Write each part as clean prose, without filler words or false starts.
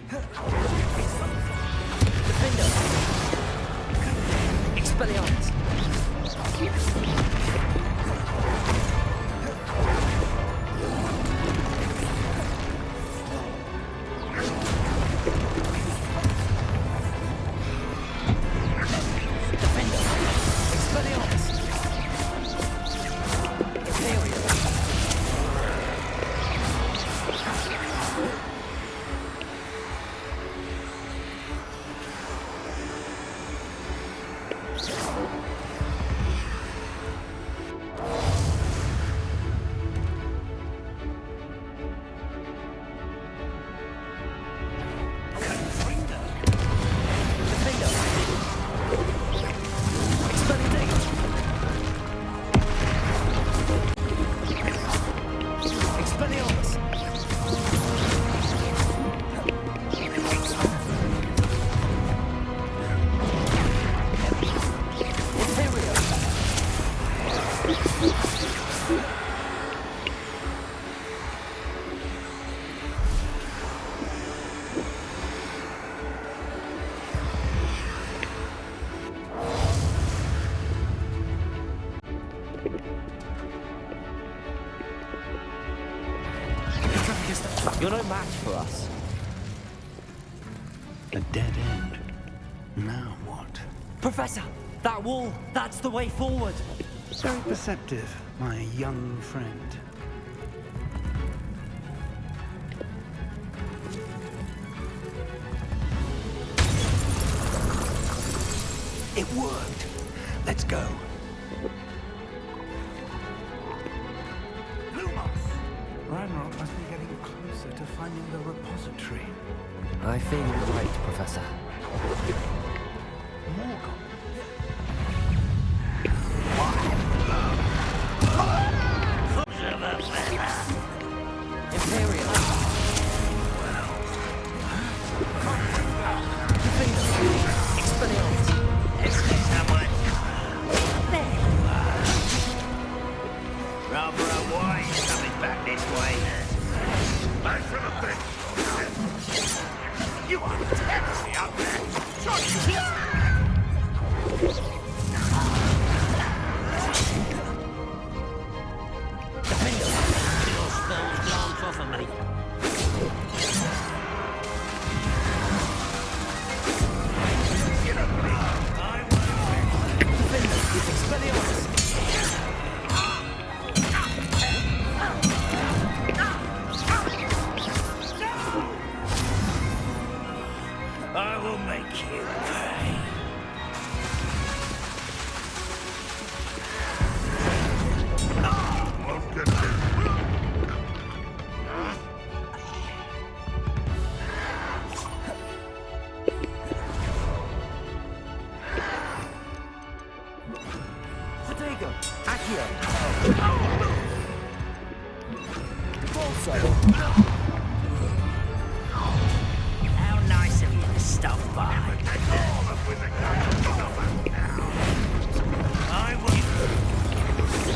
Defender! Expelliarmus! You're no match for us. A dead end. Now what? Professor! That wall! That's the way forward! Very perceptive, my young friend. It worked. Let's go. Ranrock must be getting closer to finding the repository. I fear you're right, Professor. Morgan. Imperial. Expelliarmus. Rather a wise coming back this way. Back from a bit. You are terribly up there. Johnny, Your spells glance off of me. Expelliarmus. I will make you pay. won't get this. Protego. Accio. Bolso. How nice of you to stop by. I will.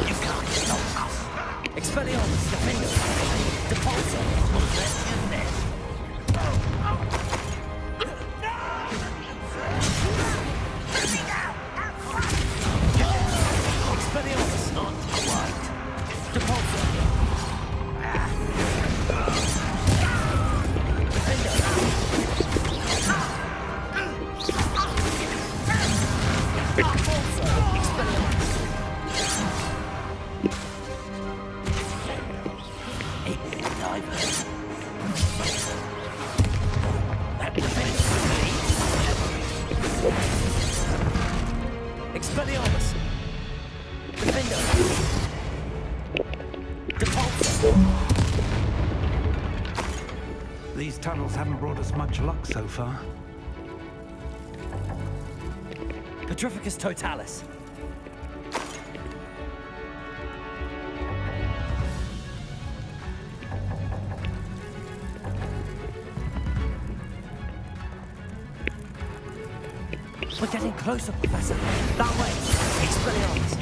You can't stop us. Expelliarmus. Defender. Depulso. Let's do this. Expelliarmus. Not quite. Depulso. Defender. Depulso. Expelliarmus. Diverse. That Expelliarmus. Defender. Depulso. These tunnels haven't brought us much luck so far. Petrificus totalis. We're getting closer, Professor. That way. Expelliarmus.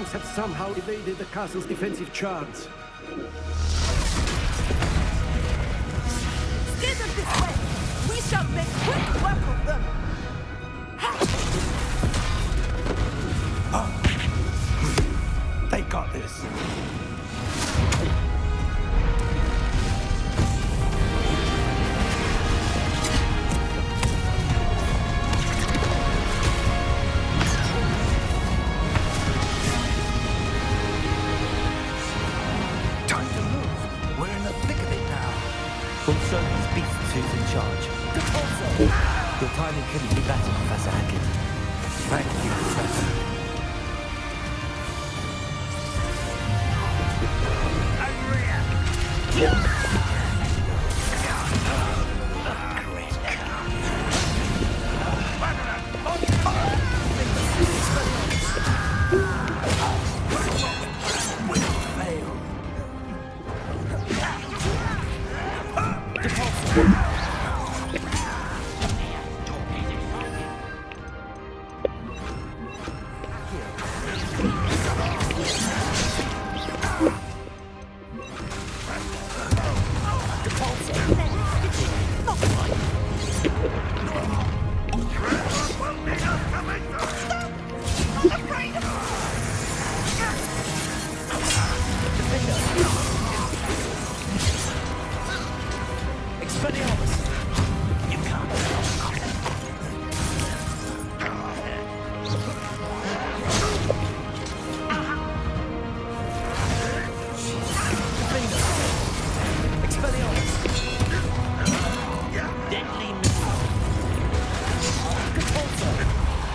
Monks have somehow evaded the castle's defensive charms. Steer them this way! We shall make quick work of them! They got this. Time to move. We're in the thick of it now. Also, these beasts who's in charge. Your timing couldn't be better, Professor Hackett. Thank you, Professor.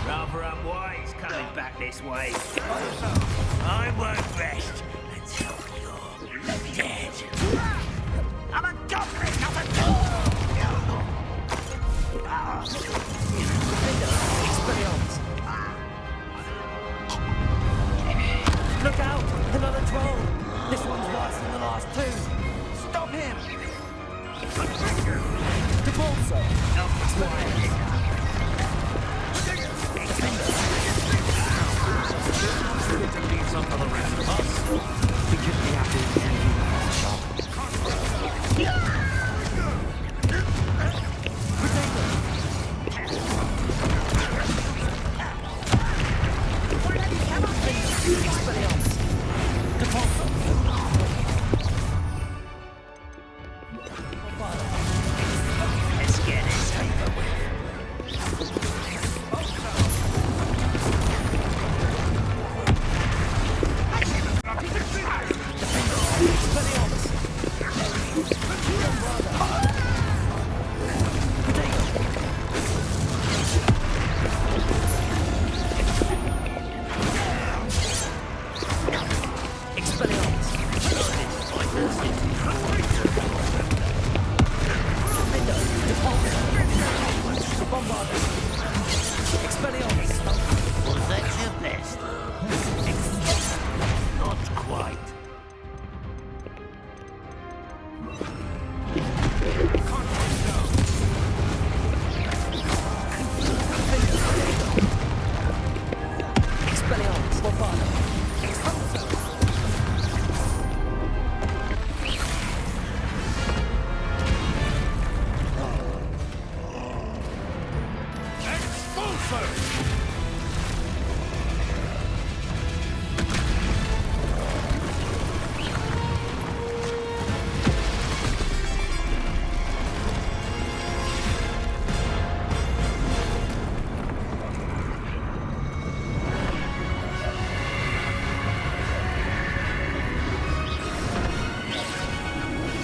Rather unwise coming back this way. I won't rest until you're dead. I'm a goblin, not a dog! Look out! Another troll! This one's worse than the last two! Stop him! Devolso! To leave some for the rest of us. We couldn't be happy with you, Professor Sharp. Let's get this over with. Was that your best? Not quite.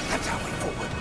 That's our way forward.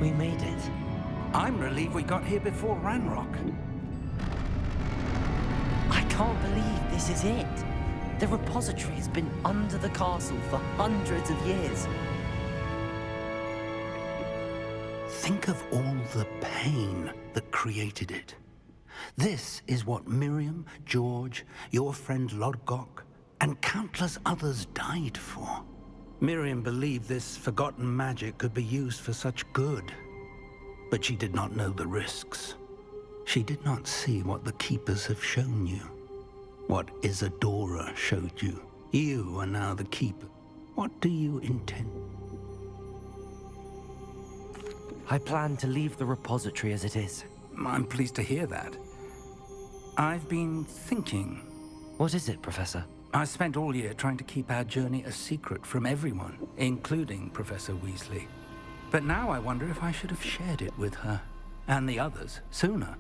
We made it. I'm relieved we got here before Ranrock. I can't believe this is it. The repository has been under the castle for hundreds of years. Think of all the pain that created it. This is what Miriam, George, your friend Lodgok, and countless others died for. Miriam believed this forgotten magic could be used for such good. But she did not know the risks. She did not see what the Keepers have shown you. What Isadora showed you. You are now the Keeper. What do you intend? I plan to leave the repository as it is. I'm pleased to hear that. I've been thinking. What is it, Professor? I spent all year trying to keep our journey a secret from everyone, including Professor Weasley. But now I wonder if I should have shared it with her, and the others, sooner.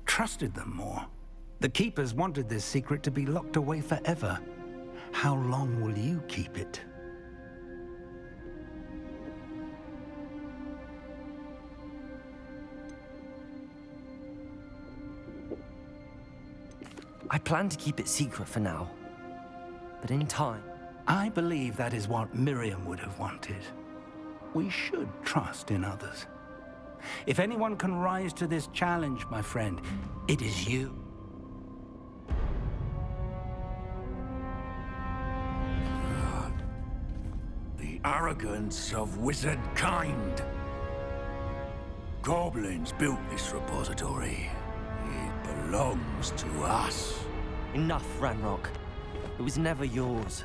Trusted them more. The Keepers wanted this secret to be locked away forever. How long will you keep it? I plan to keep it secret for now. But in time... I believe that is what Miriam would have wanted. We should trust in others. If anyone can rise to this challenge, my friend, it is you. The arrogance of wizard kind. Goblins built this repository. It belongs to us. Enough, Ranrock. It was never yours.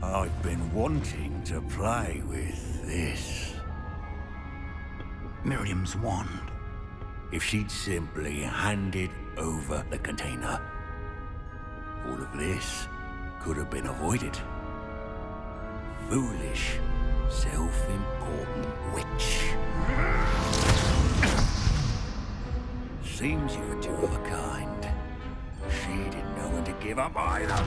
I've been wanting to play with this. Miriam's wand. If she'd simply handed over the container, all of this could have been avoided. Foolish, self-important witch. Seems you're two of a kind. She didn't know when to give up either.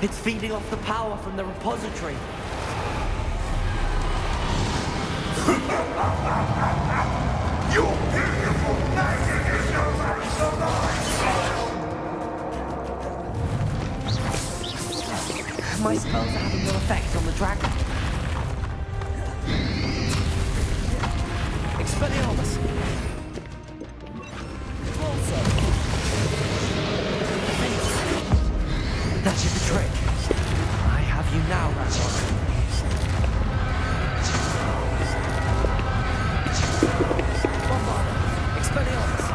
It's feeding off the power from the repository. Your beautiful magic is no match for mine! My spells are having no effect on the dragon. Expelliarmus! That is the trick. I have you now, Ranrock. Bombarda! Expelliarmus!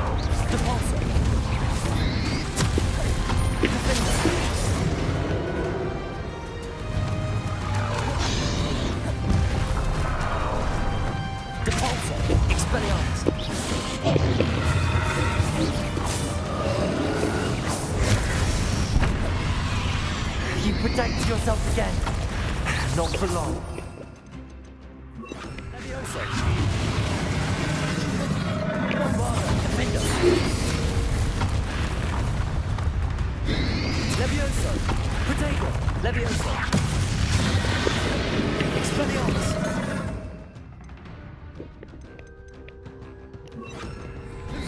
Depulso! Defender! Depulso! Expelliarmus! You protected yourself again. Not for long. Levioso. Bombarda. Defender. Levioso. Protego. Levioso. Expelliarmus.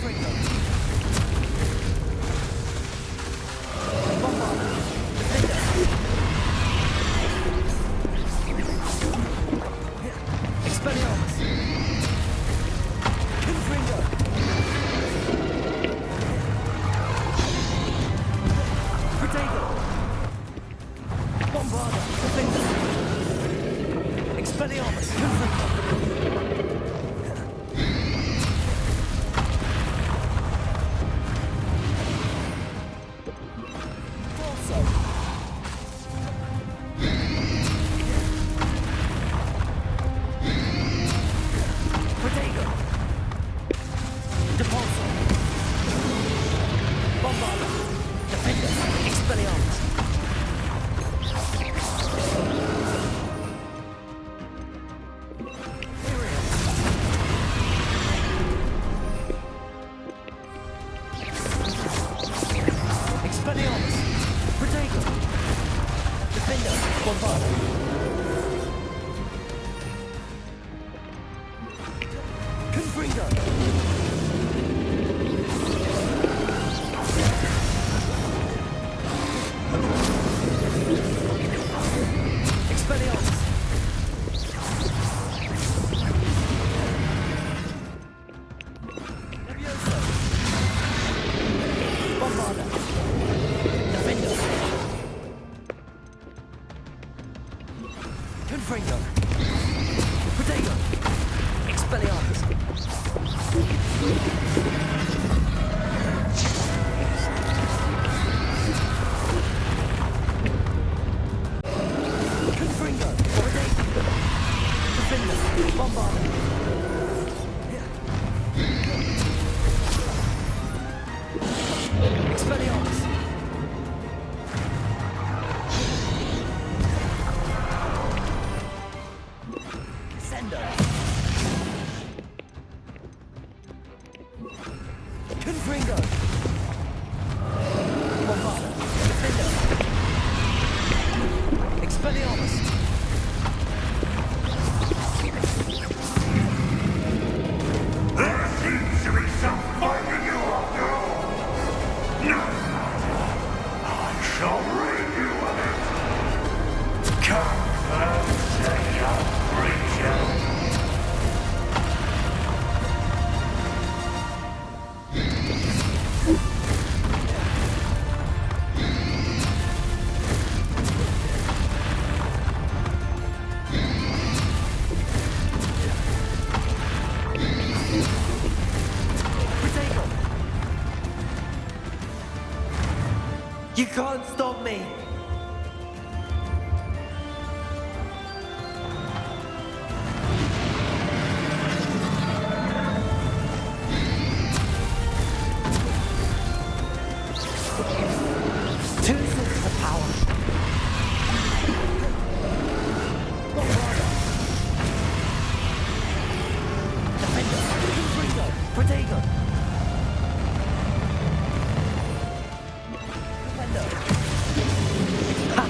Fringo. Bombarda. Defender. Expelliarmus. Expelliarmus. Protego. Defender. Bombarda. Confringo. Expelliarmus. Levioso. Bombarda. Defender. Confringo. Protego. Expelliarmus. Confringo. Protego. Defender. Bombarda. Expelliarmus. Sender. Confringo. Bombarda. Defender. Expelliarmus. There seems to be some fighting you after all. No matter. I shall rid you of it. Come first, young creature. Protego. You can't stop me. Two sources of power. Bombarda. Defender. Confringo. Protego. Defender. Ha!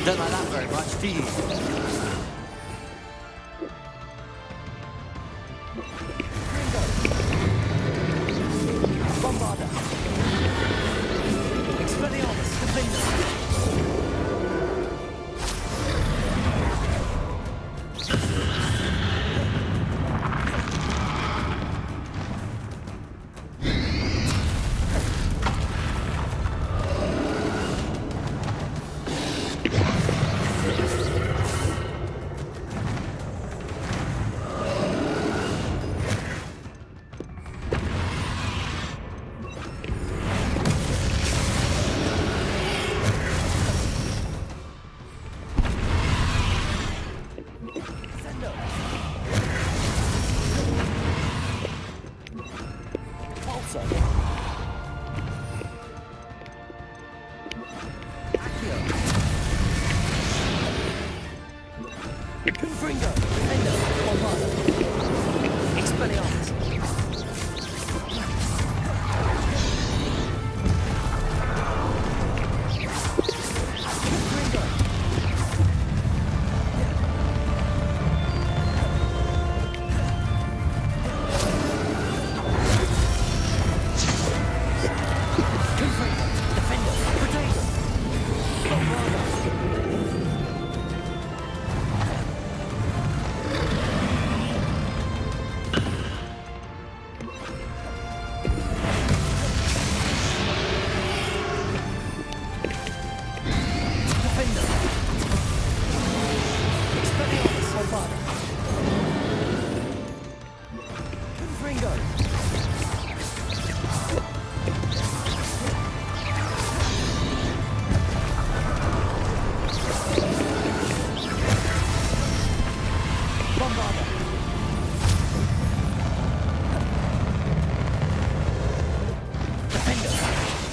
Don't like that very much, do you? Confringo. Bombarda. Expelliarmus. Defender. Sender. Pulsar. Accio. Confringo. Defender. Bombarda. Expelliarmus. Confringo. Confringo. Defender. Protego. Bombarda.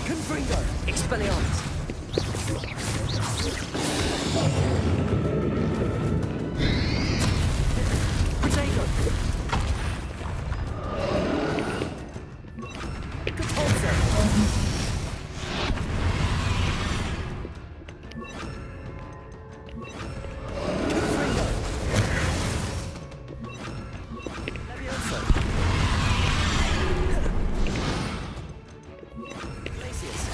Confringo! Expelliarmus! Protego! Capulso! Confringo! Levioso! Glacius!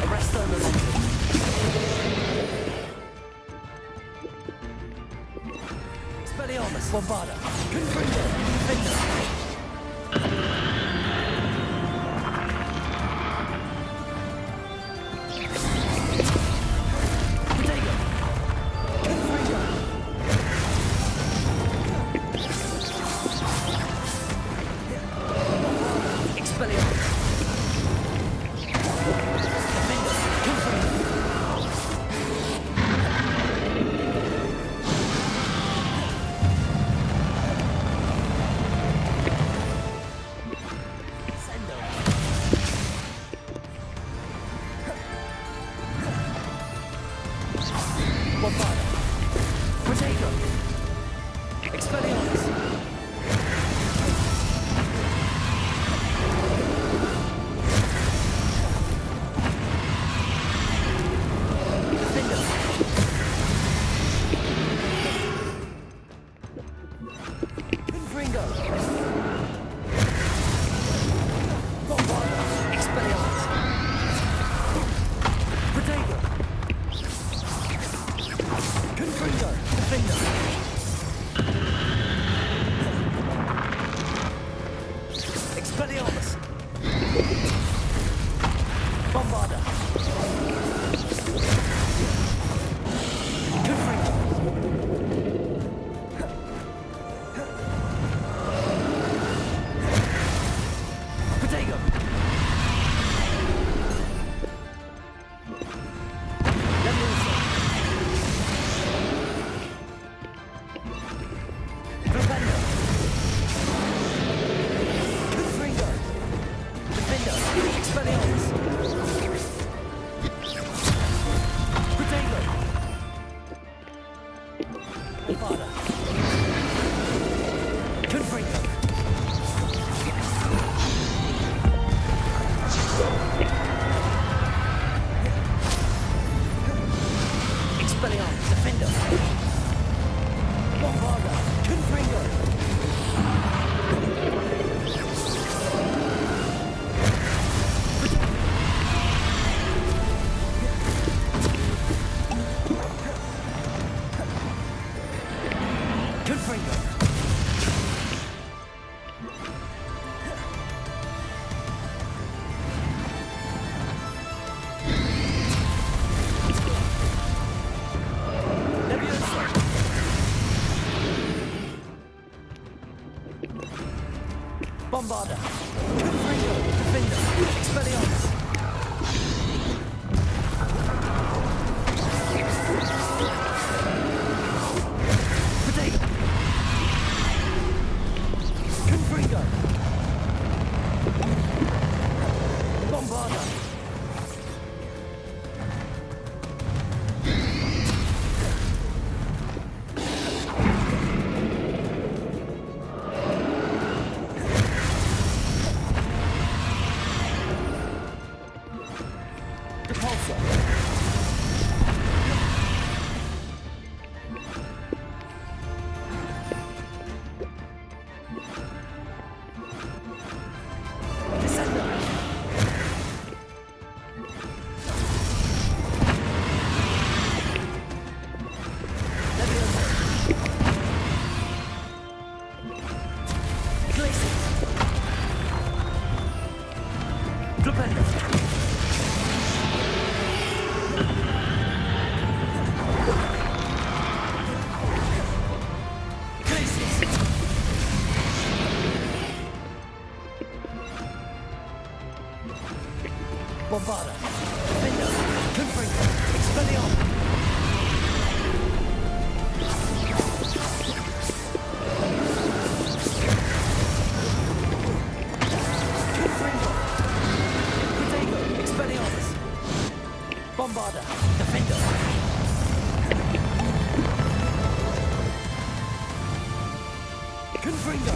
Arresto momentum. Expelliarmus! Bombarda! Confringo! Defender! Protego! Confringo! Expelliarmus! Defender! Confringo! Sendo! Bombarda! Protego! Expelliarmus! Defender! Confringo! Bombarda! Expelliarmus! Protego! Confringo! Defender! Expelliarmus! Bombarda! Confringo! Protego! Levioso! Propendo! Confringo! Defender! Expelliarmus! Protego! Bombarda! Confringo! Expelliarmus! Defender! Bombarda! Confringo! Confringo! Levioso! Bombarda! Confringo! Defender! Expelliarmus! Protego! Confringo! Bombarda! Capulso! Descendo! Levioso! Glacius! Propendo! Glacius! Bombarda. Defender. Confringo. Expelliarmus. Bombarda, defender. Confringo.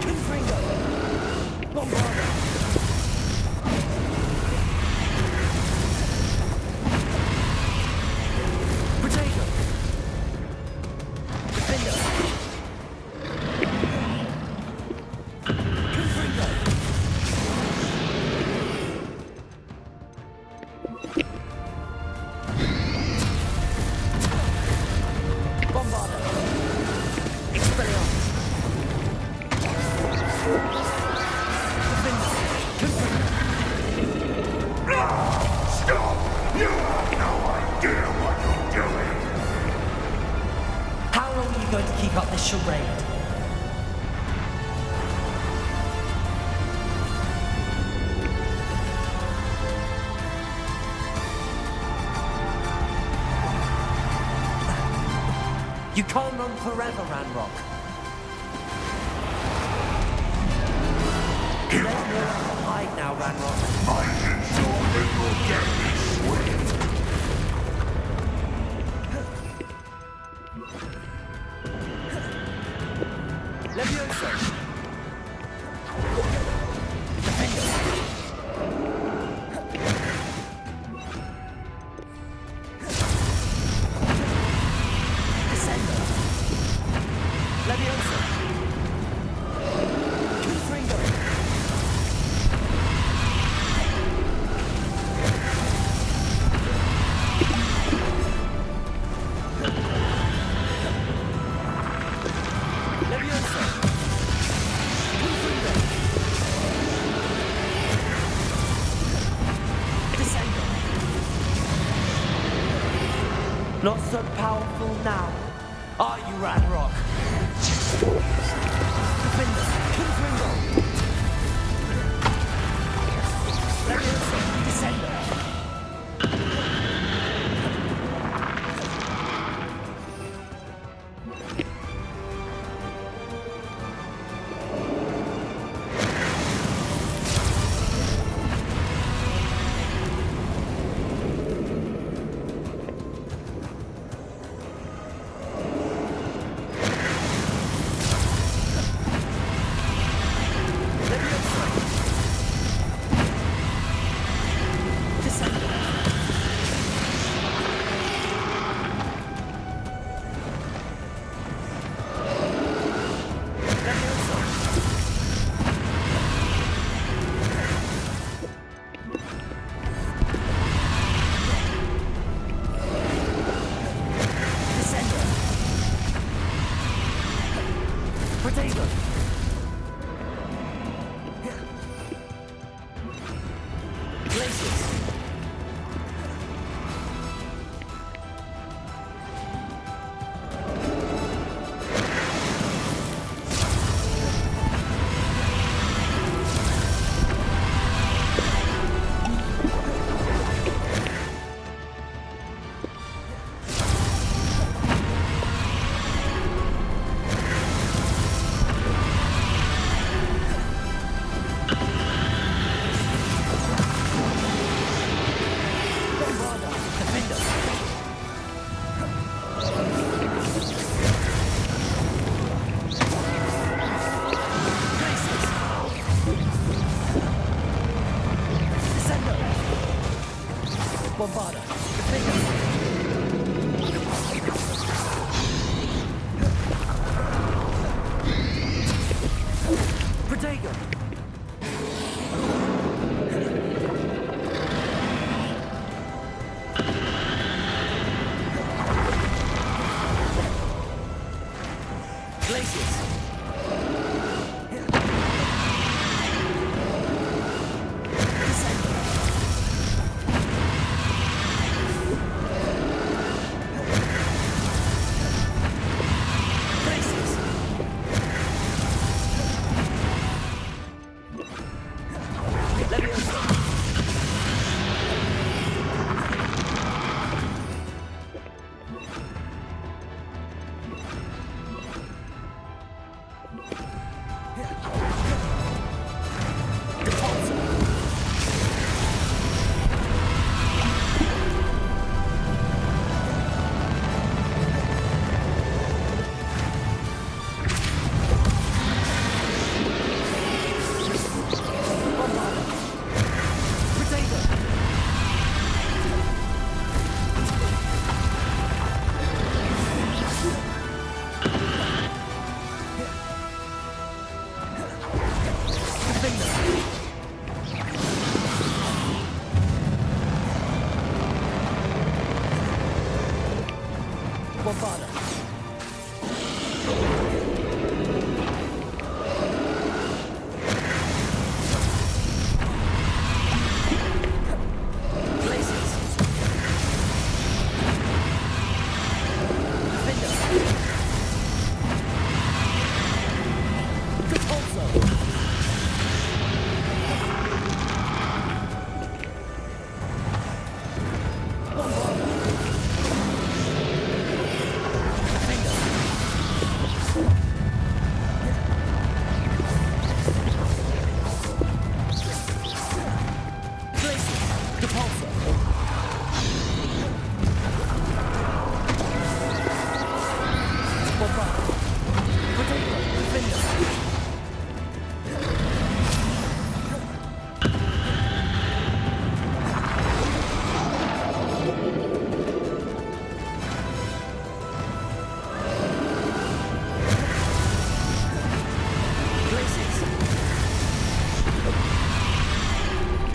Confringo. Bombarda. Going to keep up this charade. You can't run forever, Ranrock. There's nowhere to hide now, Ranrock. I ensure that your death is swift. Levioso! Defender! Descender! Levioso! Confringo! Levioso! Not so powerful now, are you, Ranrock? Defender, Confringo! Levioso, Descender! Bombarda. Protego. Glaciers.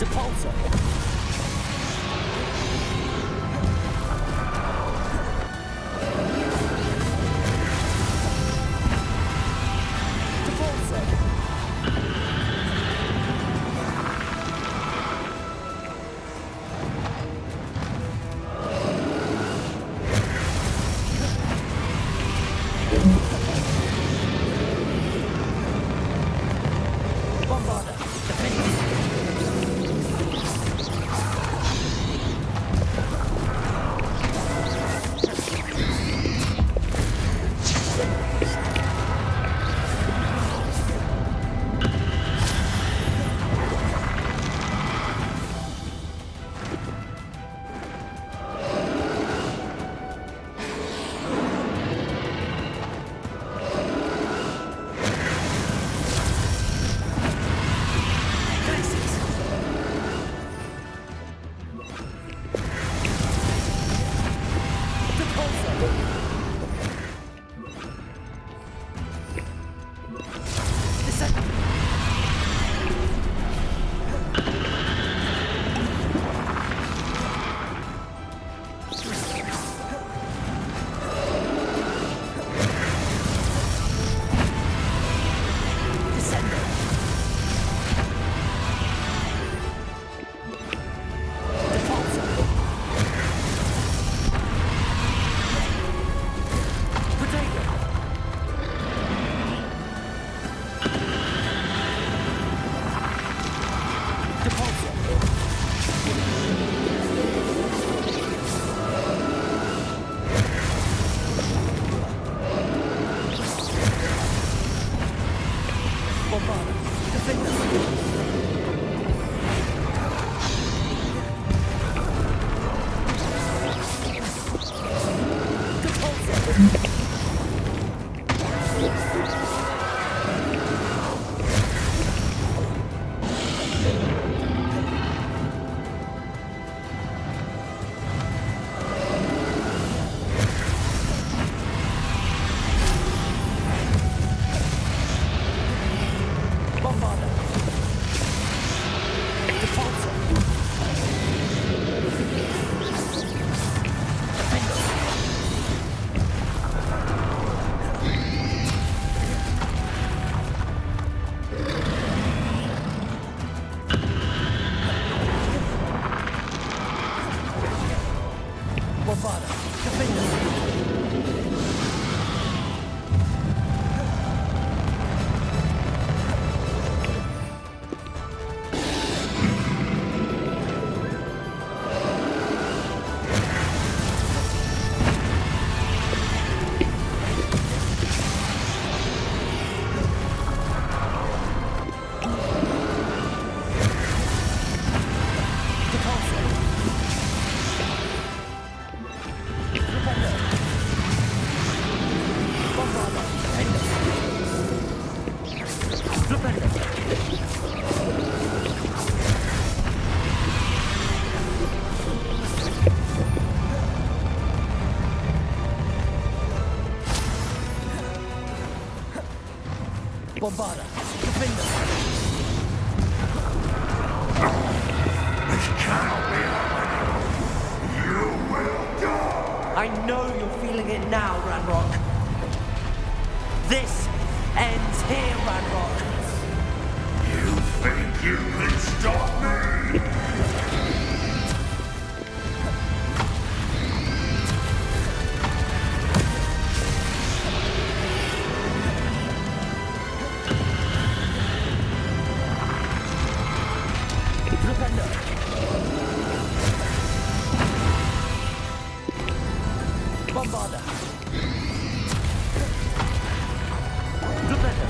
Depulsor. Bombarda. Defender. This cannot be happening. You will die. I know you're feeling it now, Ranrock. This ends here, Ranrock. You think you can stop me? Bombarda. Defender.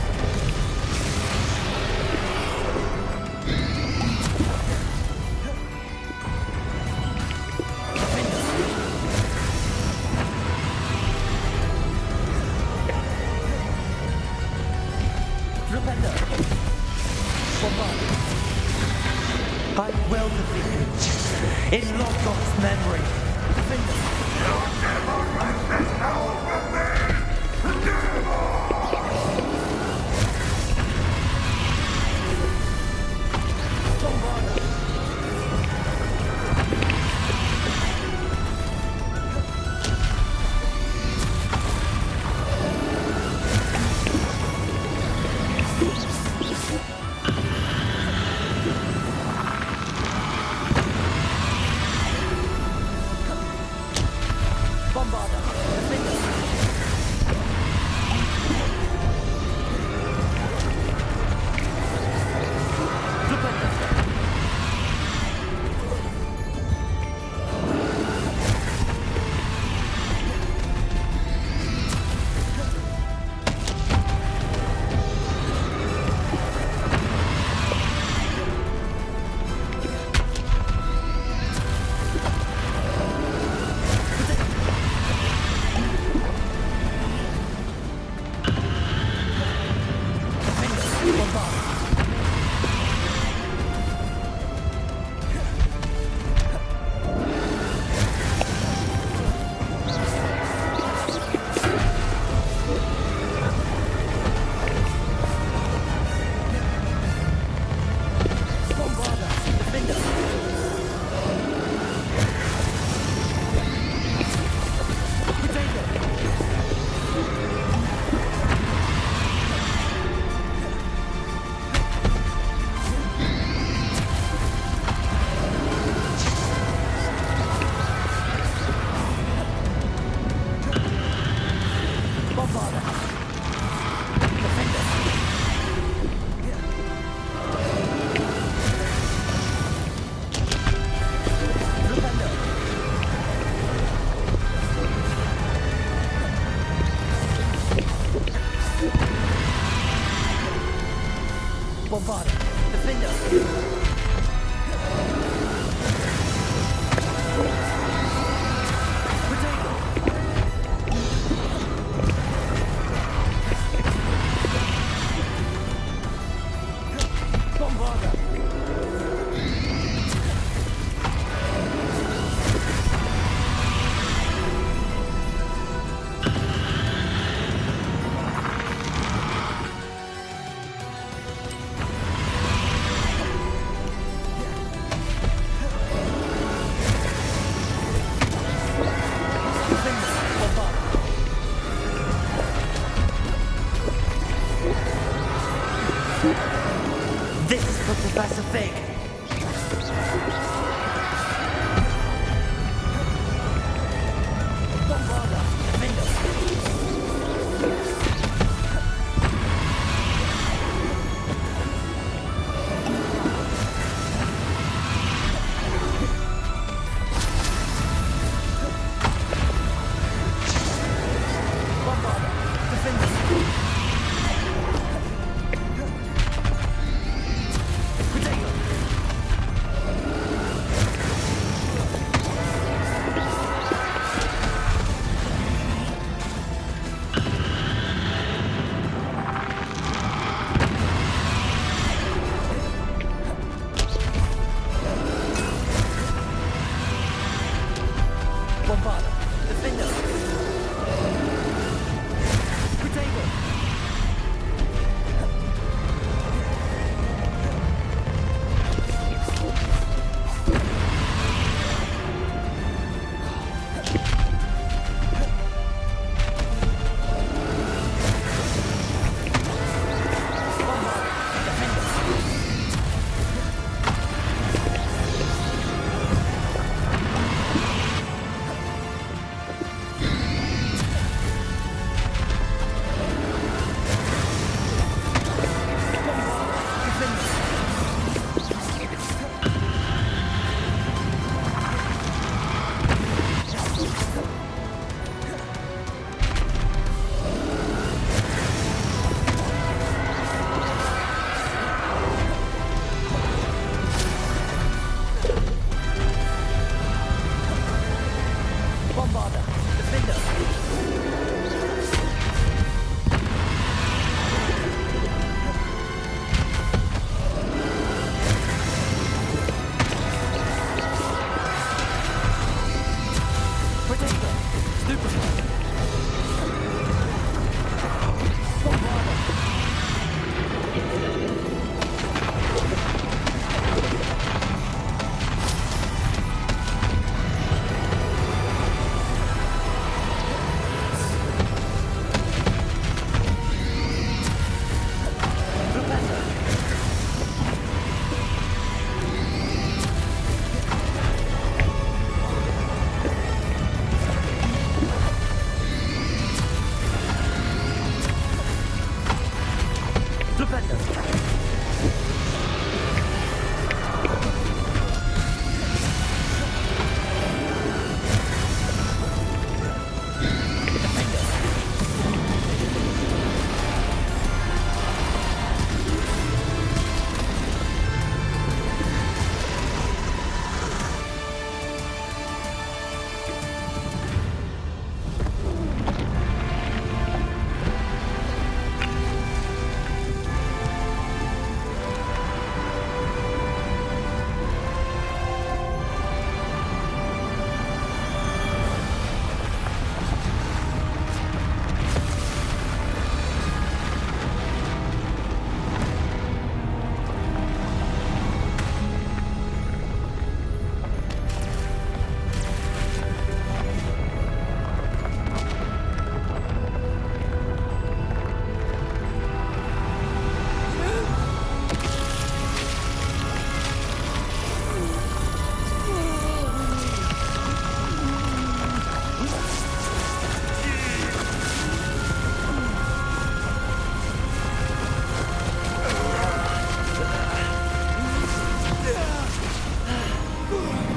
Defender. Bombarda. I will defeat you in Lodgok's memory. Defender. You'll never wrest this power from me! Never! Bombarda.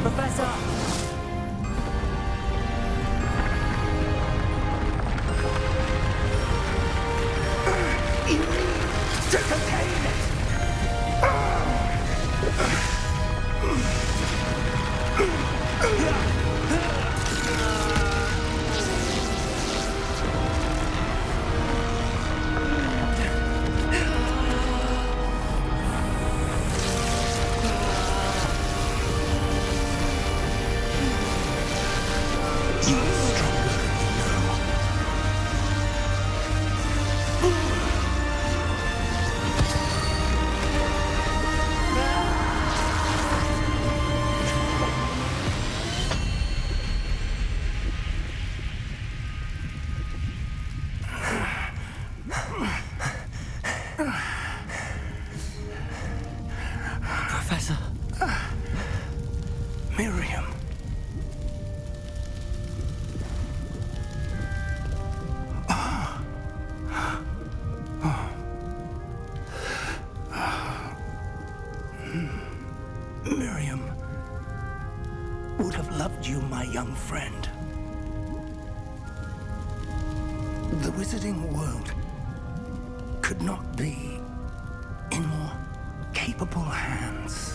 Professor! You need to contain it! You're stronger than you know. Professor. Miriam. Miriam would have loved you, my young friend. The wizarding world could not be in more capable hands.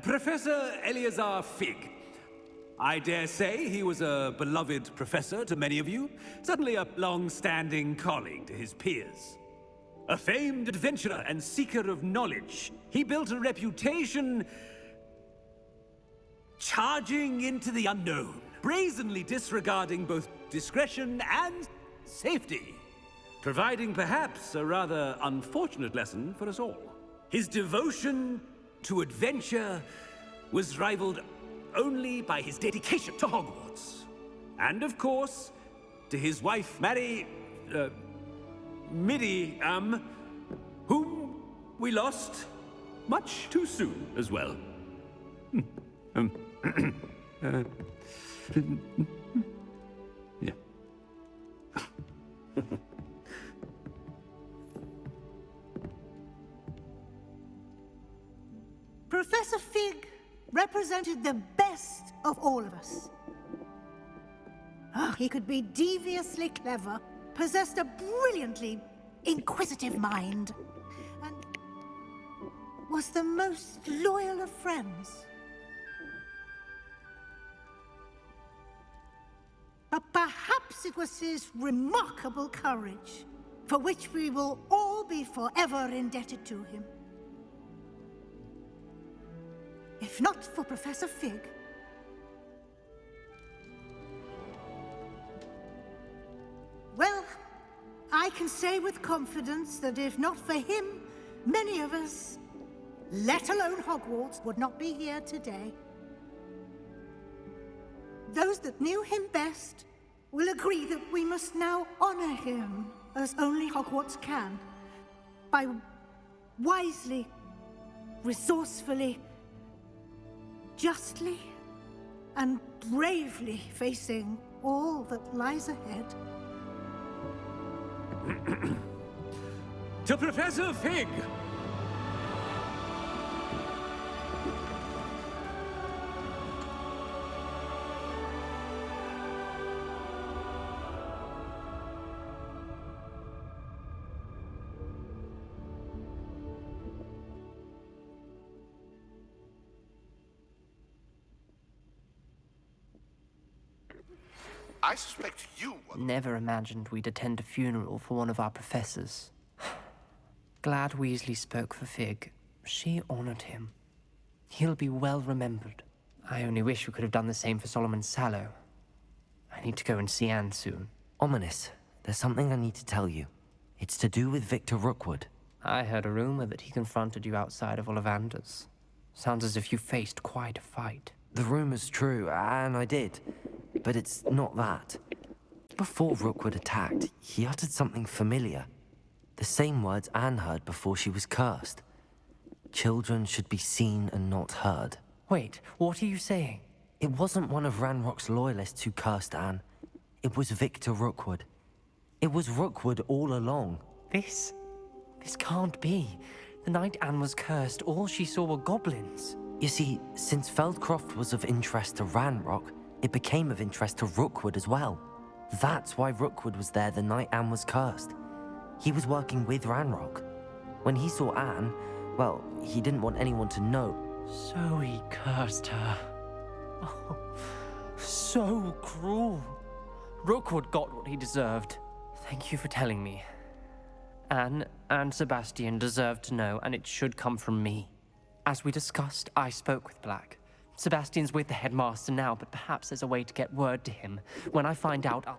Professor Eleazar Fig. I dare say he was a beloved professor to many of you, certainly a long-standing colleague to his peers. A famed adventurer and seeker of knowledge, he built a reputation charging into the unknown, brazenly disregarding both discretion and safety, providing perhaps a rather unfortunate lesson for us all. His devotion to adventure was rivaled only by his dedication to Hogwarts. And of course, to his wife, Midi, whom we lost much too soon as well. Yeah. Professor Fig represented the best of all of us. He could be deviously clever, possessed a brilliantly inquisitive mind, and was the most loyal of friends. But perhaps it was his remarkable courage, for which we will all be forever indebted to him. If not for Professor Fig, well, I can say with confidence that if not for him, many of us, let alone Hogwarts, would not be here today. Those that knew him best will agree that we must now honor him as only Hogwarts can, by wisely, resourcefully, justly and bravely facing all that lies ahead. To Professor Fig! I suspect you were... Never imagined we'd attend a funeral for one of our professors. Glad Weasley spoke for Fig. She honored him. He'll be well remembered. I only wish we could have done the same for Solomon Sallow. I need to go and see Anne soon. Ominous, there's something I need to tell you. It's to do with Victor Rookwood. I heard a rumor that he confronted you outside of Ollivander's. Sounds as if you faced quite a fight. The rumor's true, and I did. But it's not that. Before Rookwood attacked, he uttered something familiar. The same words Anne heard before she was cursed. Children should be seen and not heard. Wait, what are you saying? It wasn't one of Ranrock's loyalists who cursed Anne. It was Victor Rookwood. It was Rookwood all along. This can't be. The night Anne was cursed, all she saw were goblins. You see, since Feldcroft was of interest to Ranrock, it became of interest to Rookwood as well. That's why Rookwood was there the night Anne was cursed. He was working with Ranrock. When he saw Anne, well, he didn't want anyone to know. So he cursed her. Oh, so cruel. Rookwood got what he deserved. Thank you for telling me. Anne and Sebastian deserve to know, and it should come from me. As we discussed, I spoke with Black. Sebastian's with the headmaster now, but perhaps there's a way to get word to him. When I find out, I'll...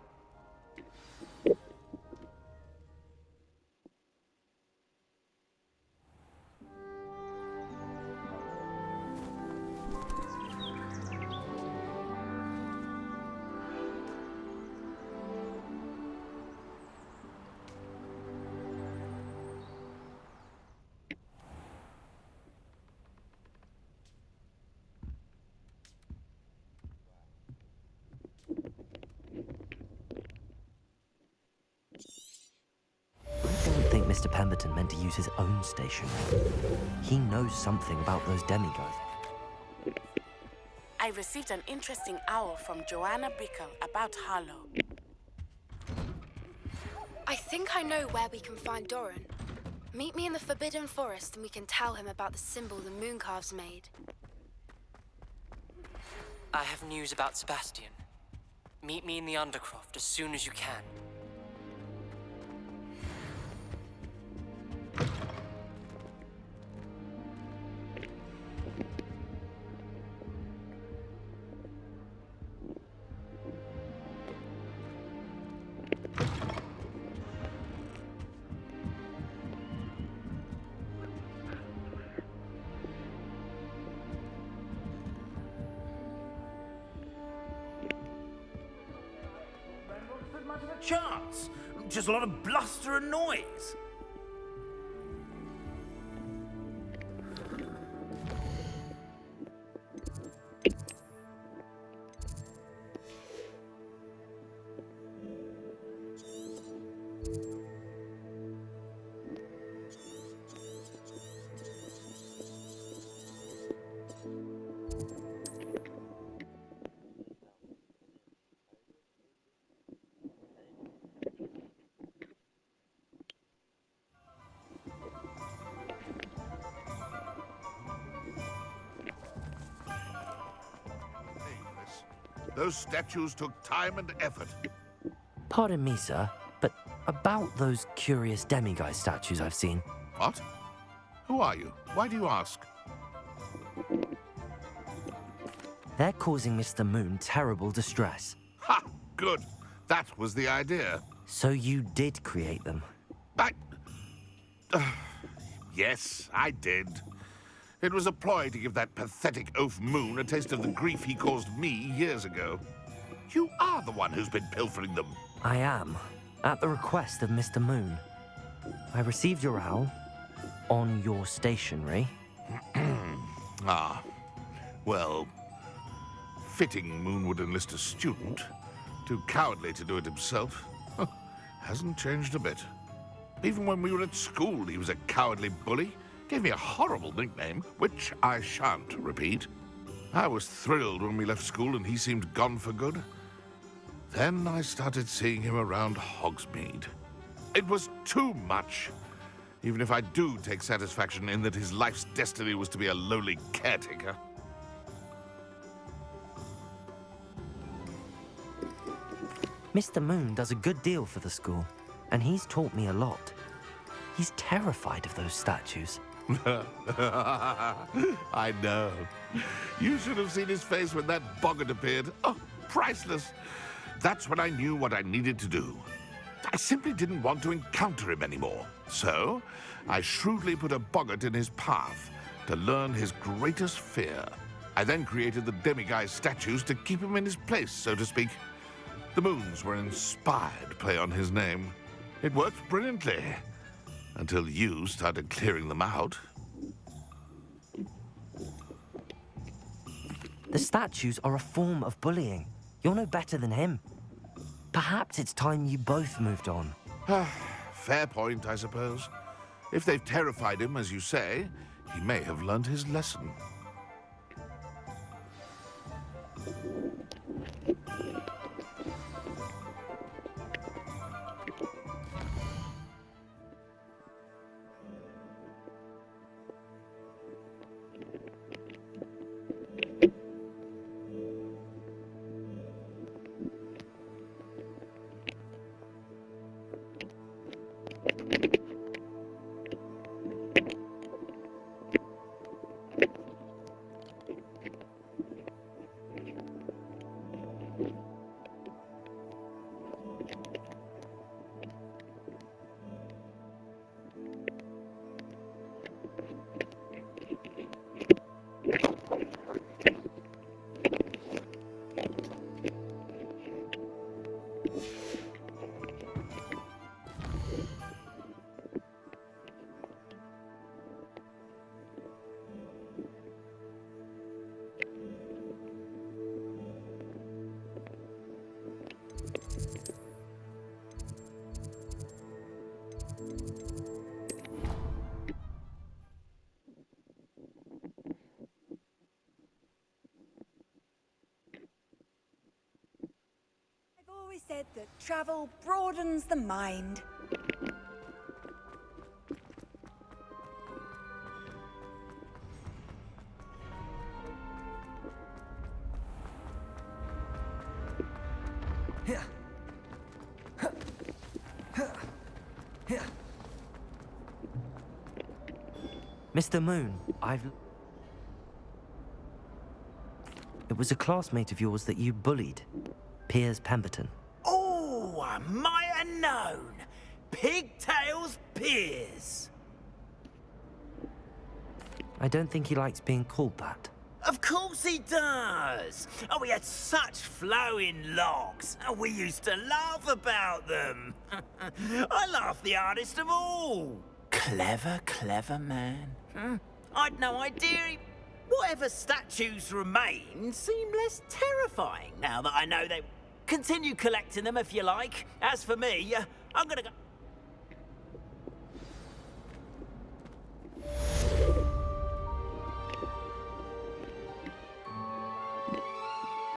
I don't think Mr. Pemberton meant to use his own station. He knows something about those demigods. I received an interesting owl from Joanna Bickle about Harlow. I think I know where we can find Doran. Meet me in the Forbidden Forest and we can tell him about the symbol the Mooncalves made. I have news about Sebastian. Meet me in the Undercroft as soon as you can. Much of a chance. Just a lot of bluster and noise. Those statues took time and effort. Pardon me, sir, but about those curious demiguise statues I've seen. What? Who are you? Why do you ask? They're causing Mr. Moon terrible distress. Ha! Good. That was the idea. So you did create them? Yes, I did. It was a ploy to give that pathetic oaf Moon a taste of the grief he caused me years ago. You are the one who's been pilfering them. I am, at the request of Mr. Moon. I received your owl on your stationery. Ah, well, fitting Moon would enlist a student. Too cowardly to do it himself. Hasn't changed a bit. Even when we were at school, he was a cowardly bully. Gave me a horrible nickname, which I shan't repeat. I was thrilled when we left school and he seemed gone for good. Then I started seeing him around Hogsmeade. It was too much. Even if I do take satisfaction in that his life's destiny was to be a lowly caretaker. Mr. Moon does a good deal for the school, and he's taught me a lot. He's terrified of those statues. I know. You should have seen his face when that boggart appeared. Oh, priceless. That's when I knew what I needed to do. I simply didn't want to encounter him anymore. So, I shrewdly put a boggart in his path to learn his greatest fear. I then created the demiguise statues to keep him in his place, so to speak. The moons were an inspired play on his name. It worked brilliantly, until you started clearing them out. The statues are a form of bullying. You're no better than him. Perhaps it's time you both moved on. Fair point, I suppose. If they've terrified him, as you say, he may have learned his lesson. Said that travel broadens the mind. Mr. Moon, It was a classmate of yours that you bullied, Piers Pemberton. Oh, I might have known. Pigtails Piers. I don't think he likes being called that. Of course he does. Oh, we had such flowing locks, and we used to laugh about them. I laughed the hardest of all. Clever, clever man. I'd no idea whatever statues remain seem less terrifying now that I know they... Continue collecting them if you like. As for me, I'm gonna go...